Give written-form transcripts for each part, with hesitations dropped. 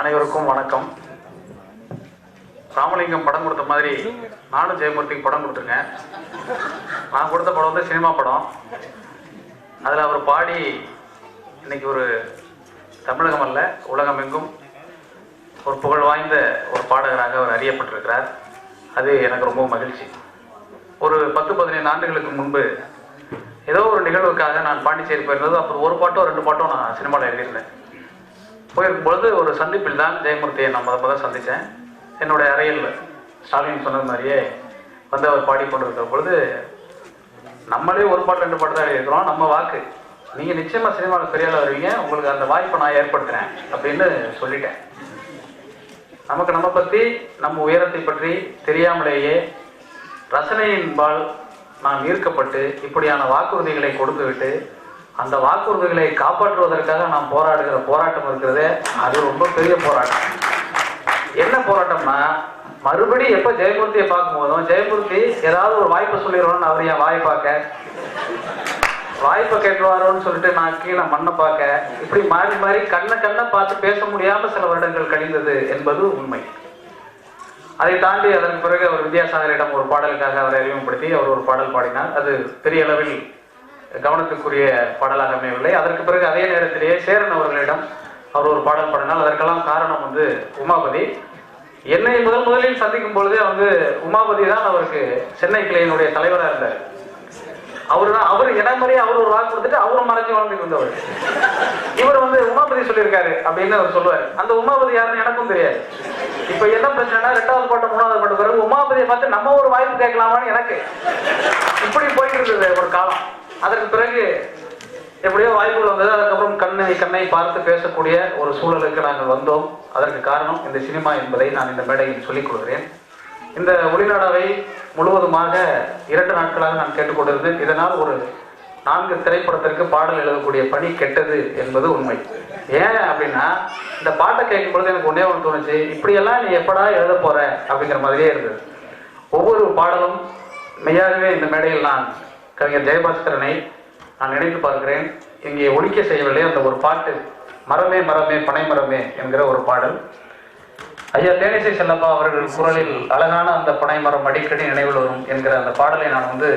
அனைவருக்கும் வணக்கம். ராமலிங்கம் படம் கொடுத்த மாதிரி நானும் ஜெயமூர்த்திக்கு படம் கொடுத்துருக்கேன். நான் கொடுத்த படம் வந்து சினிமா படம். அதில் அவர் பாடி இன்னைக்கு ஒரு தமிழகம் அல்ல உலகம் எங்கும் ஒரு புகழ் வாய்ந்த ஒரு பாடகராக அவர் அறியப்பட்டிருக்கிறார். அது எனக்கு ரொம்ப மகிழ்ச்சி. ஒரு 10-15 ஆண்டுகளுக்கு முன்பு ஏதோ ஒரு நிகழ்வுக்காக நான் பாண்டிச்சேரி போயிருந்தது. அப்போ ஒரு பாட்டோ 2 பாட்டோ நான் சினிமாவில் எழுதியிருந்தேன். போயிருக்கும்பொழுது ஒரு சந்திப்பில் தான் ஜெயமூர்த்தியை நான் முதல் சந்தித்தேன். என்னுடைய அறையில் ஸ்டாலின் சொன்னது மாதிரியே வந்து அவர் பாடிக்கொண்டிருக்கிற பொழுது, நம்மளே ஒரு பாட்டு 2 பாட்டு தான் எழுதியிருக்கிறோம், நம்ம வாக்கு, நீங்கள் நிச்சயமாக சினிமாவில் பெரியால் வருவீங்க, உங்களுக்கு அந்த வாய்ப்பை நான் ஏற்படுத்துகிறேன் அப்படின்னு சொல்லிட்டேன். நமக்கு நம்ம பற்றி, நம்ம உயரத்தை பற்றி தெரியாமலேயே ரசனையின்பால் நாம் ஈர்க்கப்பட்டு இப்படியான வாக்குறுதிகளை கொடுத்து விட்டு அந்த வாக்குறுதிகளை காப்பாற்றுவதற்காக நாம் போராடுகிற போராட்டம் இருக்கிறதே, அது ரொம்ப பெரிய போராட்டம். என்ன போராட்டம்னா, மறுபடி எப்போ ஜெயமூர்த்தியை பார்க்கும்போதும் ஜெயமூர்த்தி ஏதாவது ஒரு வாய்ப்பை சொல்லிடுவோன்னு அவர் என் வாய்ப்பை கேட்டுருவாரோன்னு சொல்லிட்டு நான் கீழே மண்ணை பார்க்க, இப்படி மாறி மாறி கண்ணை பார்த்து பேச முடியாமல் சில வருடங்கள் கழிந்தது என்பது உண்மை. அதை தாண்டி அதற்கு பிறகு அவர் வித்யாசாகரிடம் ஒரு பாடலுக்காக அவரை அறிமுகப்படுத்தி அவர் ஒரு பாடல் பாடினார். அது பெரிய அளவில் கவனத்துக்குரிய பாடலாக அமையவில்லை. அதற்கு பிறகு அதே நேரத்திலேயே சேரன் அவர்களிடம் அவர் ஒரு பாடல் பாடினால். அதற்கெல்லாம் காரணம் வந்து உமாபதி. என்னை முதலில் சந்திக்கும் பொழுதே வந்து உமாபதி தான் அவருக்கு சென்னை கிளையினுடைய தலைவராக இருந்தார். அவர் என்ன மாதிரியே அவர் ஒரு வாக்கு கொடுத்துட்டு அவரும் மறைஞ்சு வாழ்ந்துட்டு இருந்தவர். இவர் வந்து உமாபதி சொல்லியிருக்காரு அப்படின்னு அவர் சொல்லுவார். அந்த உமாபதி யாருன்னு எனக்கும் தெரியாது. இப்ப என்ன பிரச்சனைனா, 2வது பாட்டு 3வது பாட்டு பிறகு உமாபதியை பார்த்து நம்ம ஒரு வாய்ப்பு கேட்கலாமான்னு எனக்கு இப்படி போயிட்டு இருந்தது ஒரு காலம். அதற்கு பிறகு எப்படியோ வாய்ப்புகள் வந்தது. அதுக்கப்புறம் கண்ணை பார்த்து பேசக்கூடிய ஒரு சூழலுக்கு நாங்கள் வந்தோம். அதற்கு காரணம் இந்த சினிமா என்பதை நான் இந்த மேடையில் சொல்லிக் கொள்கிறேன். இந்த ஒளிநாடாவை முழுவதுமாக 2 நாட்களாக நான் கேட்டுக்கொண்டிருந்தேன். இதனால் ஒரு 4 திரைப்படத்திற்கு பாடல் எழுதக்கூடிய பணி கெட்டது என்பது உண்மை. ஏன் அப்படின்னா, இந்த பாட்டை கேட்கும் பொழுது எனக்கு ஒன்றே ஒன்று தோணுச்சு, இப்படியெல்லாம் நீ எப்படா எழுத போற அப்படிங்கிற மாதிரியே இருந்தது. ஒவ்வொரு பாடலும் மெய்யாகவே இந்த மேடையில் நான் கவிஞர் ஜெயபாஸ்கரனை நான் நினைத்து பார்க்கிறேன். இங்கே ஒழிக்க செய்யவில்லை. அந்த ஒரு பாட்டு, மரமே மரமே பனை மரமே என்கிற ஒரு பாடல், ஐயா தேனிசை செல்லப்பா அவர்கள் குரலில் அழகான அந்த பனை மரம் அடிக்கடி நினைவில் வரும் என்கிற அந்த பாடலை நான் வந்து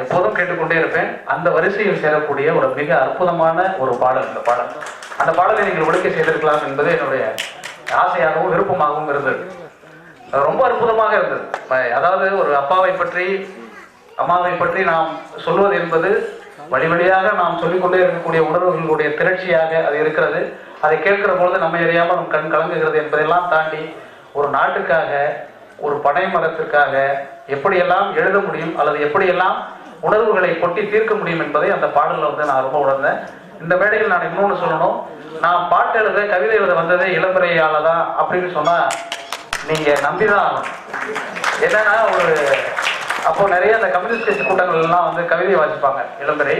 எப்போதும் கேட்டுக்கொண்டே இருப்பேன். அந்த வரிசையில் சேரக்கூடிய ஒரு மிக அற்புதமான ஒரு பாடல் இந்த பாடல். அந்த பாடலை நீங்கள் ஒழிக்க செய்திருக்கலாம் என்பது என்னுடைய ஆசையாகவும் விருப்பமாகவும் இருந்தது. ரொம்ப அற்புதமாக இருந்தது. அதாவது ஒரு அப்பாவை பற்றி அம்மாவை பற்றி நாம் சொல்வது என்பது வழி வழியாக நாம் சொல்லிக்கொண்டே இருக்கக்கூடிய உணர்வுகளுடைய திரட்சியாக அது இருக்கிறது. அதை கேட்கிற பொழுது நம்ம அறியாமல் நம் கண் கலங்குகிறது என்பதெல்லாம் தாண்டி ஒரு நாட்டுக்காக, ஒரு பனை மரத்திற்காக எப்படியெல்லாம் எழுத முடியும் அல்லது எப்படியெல்லாம் உணர்வுகளை கொட்டி தீர்க்க முடியும் என்பதை அந்த பாடலில் வந்து நான் ரொம்ப உணர்ந்தேன். இந்த மேடையில் நான் இன்னொன்று சொல்லணும். நான் பாட்டு எழுத, கவிதை எழுத வந்ததே இளம்பரையால தான் அப்படின்னு சொன்னா நீங்க நம்பிதான் ஆகணும். என்னன்னா, அப்போ நிறைய அந்த கம்யூனிஸ்ட் கட்சி கூட்டங்கள் எல்லாம் வந்து கவிதை வாசிப்பாங்க இளம்பரை.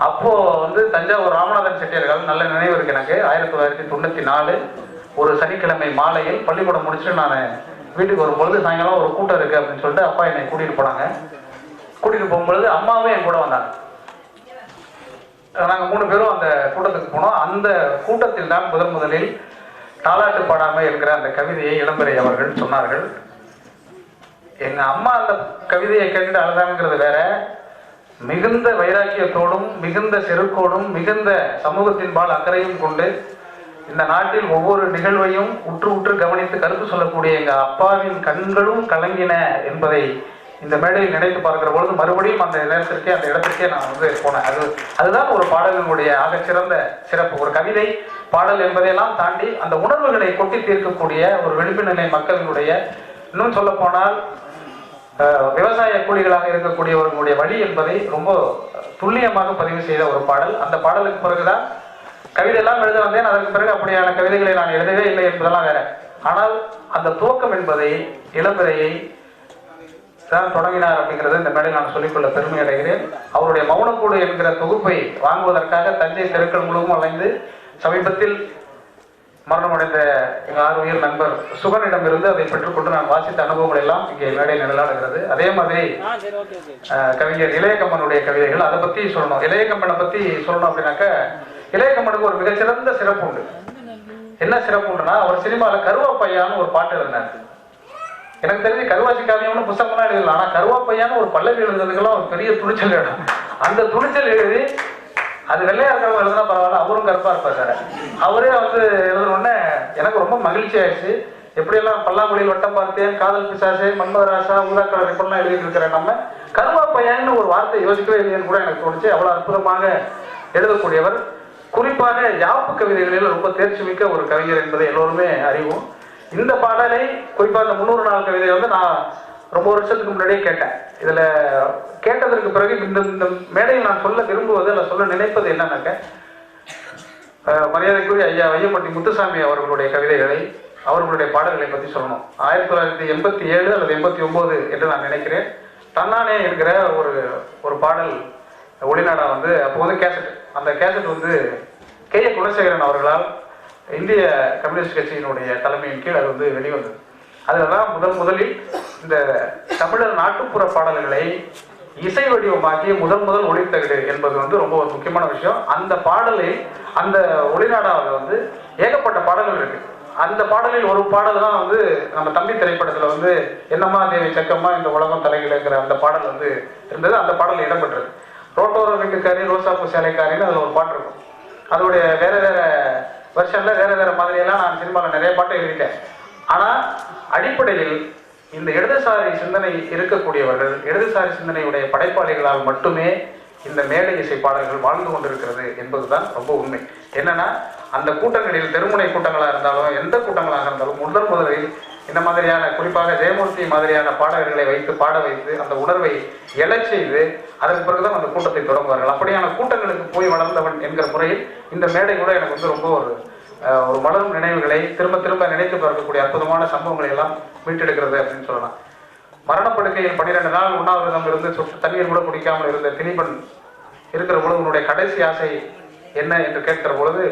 அப்போ வந்து தஞ்சாவூர் ராமநாதன் செட்டியார்கள், நல்ல நினைவு இருக்கு எனக்கு, 1994 ஒரு சனிக்கிழமை மாலையில் பள்ளிக்கூடம் முடிச்சுட்டு நான் வீட்டுக்கு வரும்பொழுது சாயங்காலம் ஒரு கூட்டம் இருக்கு அப்படின்னு சொல்லிட்டு அப்பா என்னை கூட்டிட்டு போனாங்க. கூட்டிட்டு போகும்பொழுது அம்மாவே என் கூட வந்தாங்க. நாங்கள் 3 பேரும் அந்த கூட்டத்துக்கு போனோம். அந்த கூட்டத்தில் தான் முதலில் தாலாட்டு பாடாமல் இருக்கிற அந்த கவிதையை இளம்பரை அவர்கள் சொன்னார்கள். எங்க அம்மா அந்த கவிதையை கேட்டுட்டு அழுதாங்கிறது வேற, மிகுந்த வைராக்கியத்தோடும் மிகுந்த செருக்கோடும் மிகுந்த சமூகத்தின்பால் அக்கறையும் கொண்டு இந்த நாட்டில் ஒவ்வொரு நிகழ்வையும் உற்று கவனித்து கருத்து சொல்லக்கூடிய எங்க அப்பாவின் கண்களும் கலங்கின என்பதை இந்த மேடையில் நினைத்து பார்க்கிற பொழுது மறுபடியும் அந்த இடத்திற்கே நான் வந்து போனேன். அதுதான் ஒரு பாடலினுடைய ஆகச்சிறந்த சிறப்பு. ஒரு கவிதை பாடல் என்பதையெல்லாம் தாண்டி அந்த உணர்வுகளை கொட்டி தீர்க்கக்கூடிய ஒரு விளிம்பு நிலை மக்களினுடைய, இன்னும் சொல்ல போனால் விவசாய கூலிகளாக இருக்கக்கூடியவர்களுடைய வழி என்பதை ரொம்ப துல்லியமாக பதிவு செய்த ஒரு பாடல். அந்த பாடலுக்கு பிறகுதான் கவிதையெல்லாம் எழுத வந்தேன். அதற்கு பிறகு அப்படியான கவிதைகளை நான் எழுதவே இல்லை என்பதெல்லாம் வேற. ஆனால் அந்த துவக்கம் என்பதை இளம்பரையை தான் தொடங்கினார் அப்படிங்கிறது இந்த மேடையில் நான் சொல்லிக்கொள்ள பெருமை அடைகிறேன். அவருடைய மௌனக்கூடு என்கிற தொகுப்பை வாங்குவதற்காக தஞ்சை தெருக்கள் முழுவதும் அலைந்து சமீபத்தில் மரணமடைந்த எங்கள் 6 உயிர் நண்பர் சுகனிடம் இருந்து அதை பெற்றுக்கொண்டு நான் வாசித்த அனுபவங்கள் எல்லாம் இங்கே மேடையில் நிழலாடுகிறது. அதே மாதிரி கவிஞர் இளையகம்மனுடைய கவிதைகள், அதை பற்றி சொல்லணும். இளையகம்மனை பற்றி சொல்லணும் அப்படின்னாக்க, இளையகம்மனுக்கு ஒரு மிகச்சிறந்த சிறப்பு உண்டு. என்ன சிறப்புன்றா, அவர் சினிமாவில் கருவாப்பையான்னு ஒரு பாட்டு எழுதினார். எனக்கு தெரிஞ்சு கருவாச்சி காவியம்னு புத்தகம்லாம் எழுதலாம், ஆனால் கருவாப்பையான்னு ஒரு பல்லவி எழுதுறதுக்கெல்லாம் ஒரு பெரிய துணிச்சல் எழுதும். அந்த துணிச்சல் எழுதி அது வெள்ளையா இருக்கிறவங்க எழுதுனா பரவாயில்ல, அவரும் கருப்பா இருப்பார் சார். அவரே வந்து எழுதுனோடனே எனக்கு ரொம்ப மகிழ்ச்சி ஆயிடுச்சு. எப்படியெல்லாம் பல்லாங்குழியில் வட்டம் பார்த்தேன், காதல் பிசாசு, மன்மதராசா, ஊதாக்கலர் இப்பெல்லாம் எழுதிட்டு இருக்கிற நம்ம கருவாப்பையான்னு ஒரு வார்த்தை யோசிக்கவே இல்லைன்னு கூட எனக்கு தோணுச்சு. அவ்வளோ அற்புதமாக எழுதக்கூடியவர். குறிப்பாக யாப்பு கவிதைகளில் ரொம்ப தேர்ச்சி மிக்க ஒரு கவிஞர் என்பதை எல்லோருமே அறிவோம். இந்த பாடலை குறிப்பாக இந்த 300 நாள் கவிதையை வந்து நான் ரொம்ப வருஷத்துக்கு முன்னாடியே கேட்டேன். இதில் கேட்டதற்கு பிறகு இந்த மேடையில் நான் சொல்ல விரும்புவது, இல்லை சொல்ல நினைப்பது என்னன்னாக்க, மரியாதைக்குரிய ஐயா வையம்பட்டி முத்துசாமி அவர்களுடைய கவிதைகளை, அவர்களுடைய பாடல்களை பற்றி சொல்லணும். 1987 அல்லது 89 என்று நான் நினைக்கிறேன். தன்னானே இருக்கிற ஒரு பாடல் ஒளிநாடா வந்து அப்போ வந்து கேசட், அந்த கேசட் வந்து கே.ஏ. குணசேகரன் அவர்களால் இந்திய கம்யூனிஸ்ட் கட்சியினுடைய தலைமையின் கீழ் அது வந்து வெளிவந்தது. அதில் தான் முதலில் இந்த தமிழர் நாட்டுப்புற பாடல்களை இசை வடிவமாக்கி முதல் ஒளித்தகிடு என்பது வந்து ரொம்ப ஒரு முக்கியமான விஷயம். அந்த பாடலில், அந்த ஒளிநாடாவில் வந்து ஏகப்பட்ட பாடல்கள் இருக்கு. அந்த பாடலில் ஒரு பாடல் தான் வந்து நம்ம தம்பி திரைப்படத்தில் வந்து என்னம்மா தேவி சக்கம்மா இந்த உலகம் தலைகிழங்கிற அந்த பாடல் வந்து இருந்தது. அந்த பாடல் இடம்பெற்றது. ரோட்டோர வீட்டுக்காரி ரோசாப்பூ சேலைக்காரின்னு அதில் ஒரு பாட்டு இருக்கும். அதோடைய வேற வெர்ஷனில் வேற மாதிரியெல்லாம் நான் சினிமாவில் நிறைய பாட்டு எழுதிட்டேன். ஆனால் அடிப்படையில் இந்த இடதுசாரி சிந்தனை இருக்கக்கூடியவர்கள், இடதுசாரி சிந்தனையுடைய படைப்பாளிகளால் மட்டுமே இந்த மேடை இசை பாடல்கள் வாழ்ந்து கொண்டிருக்கிறது என்பதுதான் ரொம்ப உண்மை. என்னன்னா, அந்த கூட்டங்களில் தெருமுனை கூட்டங்களாக இருந்தாலும் எந்த கூட்டங்களாக இருந்தாலும் முதலில் இந்த மாதிரியான, குறிப்பாக ஜெயமூர்த்தி மாதிரியான பாடகர்களை வைத்து பாட வைத்து அந்த உணர்வை எழச் செய்து அதற்கு பிறகுதான் அந்த கூட்டத்தை தொடங்குவார்கள். அப்படியான கூட்டங்களுக்கு போய் வளர்ந்தவன் என்கிற முறையில் இந்த மேடை கூட எனக்கு வந்து ரொம்ப ஒரு மலரும் நினைவுகளை திரும்ப நினைத்து பார்க்கக்கூடிய அற்புதமான சம்பவங்களை எல்லாம் மீட்டெடுக்கிறது அப்படின்னு சொல்லலாம். மரணப்படுக்கையில் 12 நாள் உண்ணாவிரதம் இருந்து சொட்டு தண்ணீர் கூட குடிக்காமல் இருந்த திலீபன் இருக்கிற பொழுது உன்னுடைய கடைசி ஆசை என்ன என்று கேட்கிற பொழுது,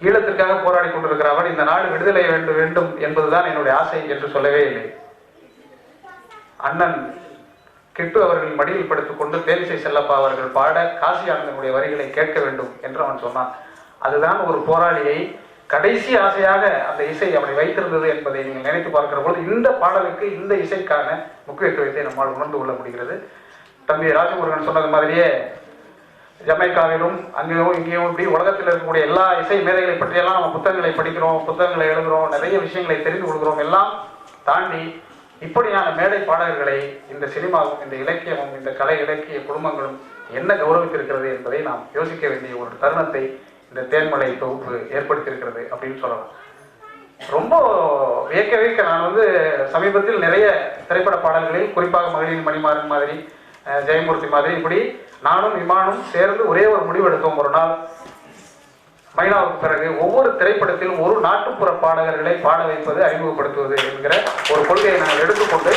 ஈழத்திற்காக போராடி கொண்டிருக்கிற அவன் இந்த நாடு விடுதலை வேண்டும் என்பதுதான் என்னுடைய ஆசை என்று சொல்லவே இல்லை. அண்ணன் கிட்டு அவர்கள் மடியில் படுத்துக் கொண்டு தேனிசை செல்லப்பா அவர்கள் பாட காசி ஆனந்தனுடைய வரிகளை கேட்க வேண்டும் என்று அவன் சொன்னான். அதுதான் ஒரு போராளியை கடைசி ஆசையாக அந்த இசை அவனை வைத்திருந்தது என்பதை நீங்கள் நினைத்து பார்க்கிற பொழுது இந்த பாடலுக்கு, இந்த இசைக்கான முக்கியத்துவத்தை நம்மால் உணர்ந்து கொள்ள முடிகிறது. தம்பி ராஜமுருகன் சொன்னது மாதிரியே ஜமைக்காவிலும் அங்கேயும் இங்கேயும் இப்படி உலகத்தில் இருக்கக்கூடிய எல்லா இசை மேதைகளை பற்றியெல்லாம் நம்ம புத்தகங்களை படிக்கிறோம், புத்தகங்களை எழுதுகிறோம், நிறைய விஷயங்களை தெரிந்து கொள்கிறோம். எல்லாம் தாண்டி இப்படியான மேடை பாடல்களை இந்த சினிமாவும், இந்த இலக்கியமும், இந்த கலை இலக்கிய குடும்பங்களும் என்ன கௌரவித்திருக்கிறது என்பதை நாம் யோசிக்க வேண்டிய ஒரு தருணத்தை இந்த தேன்மலை தொகுப்பு ஏற்படுத்தியிருக்கிறது அப்படின்னு சொல்லலாம். ரொம்ப வியக்க நான் வந்து சமீபத்தில் நிறைய திரைப்பட பாடல்களில், குறிப்பாக மகளிர் மணிமாறன் மாதிரி, ஜெயமூர்த்தி மாதிரி, இப்படி நானும் விமானும் சேர்ந்து ஒரே ஒரு முடிவு எடுத்தோம். ஒரு நாள் மைனாவுக்கு பிறகு ஒவ்வொரு திரைப்படத்திலும் ஒரு நாட்டுப்புற பாடகர்களை பாட வைப்பது, அறிமுகப்படுத்துவது என்கிற ஒரு கொள்கையை நாங்கள் எடுத்துக்கொண்டு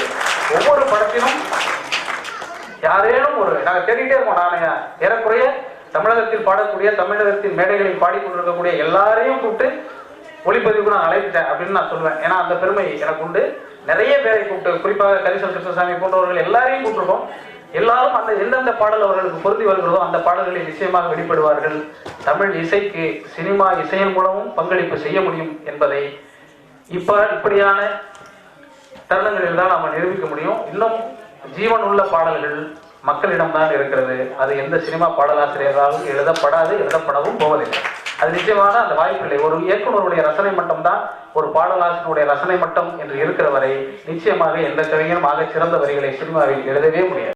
ஒவ்வொரு படத்திலும் யாரேனும் நாங்கள் தேடிட்டே இருக்கோம். நான் ஏறக்குறைய தமிழகத்தில் பாடக்கூடிய, தமிழகத்தின் மேடைகளில் பாடிக்கொண்டிருக்கக்கூடிய எல்லாரையும் கூப்பிட்டு ஒளிப்பதிவுக்கு நான் அழைத்தேன் அப்படின்னு நான் சொல்லுவேன். ஏன்னா அந்த பெருமை எனக்கு உண்டு. நிறைய பேரை கூப்பிட்டு, குறிப்பாக கரிசல் கிருஷ்ணசாமி போன்றவர்கள் எல்லாரையும் கூப்பிட்டுருக்கோம். எல்லாரும் அந்த எந்தெந்த பாடல் அவர்களுக்கு பொருந்தி வருகிறதோ அந்த பாடல்களில் நிச்சயமாக வெளிப்படுவார்கள். தமிழ் இசைக்கு சினிமா இசையின் மூலமும் பங்களிப்பு செய்ய முடியும் என்பதை இப்படியான தருணங்களில் தான் நாம் நிரூபிக்க முடியும். இன்னும் ஜீவன் உள்ள பாடல்கள் மக்களிடம்தான் இருக்கிறது. அது எந்த சினிமா பாடலாசிரியராலும் எழுதப்படாது, எழுதப்படவும் போவதில்லை. அது நிச்சயமான அந்த வாய்ப்பில்லை. ஒரு இயக்குநருடைய ரசனை மட்டம் தான் ஒரு பாடலாசிரியருடைய ரசனை மட்டம் என்று இருக்கிற வரை நிச்சயமாக எந்த கவிஞரும் ஆக சிறந்த வரிகளை சினிமாவில் எழுதவே முடியாது.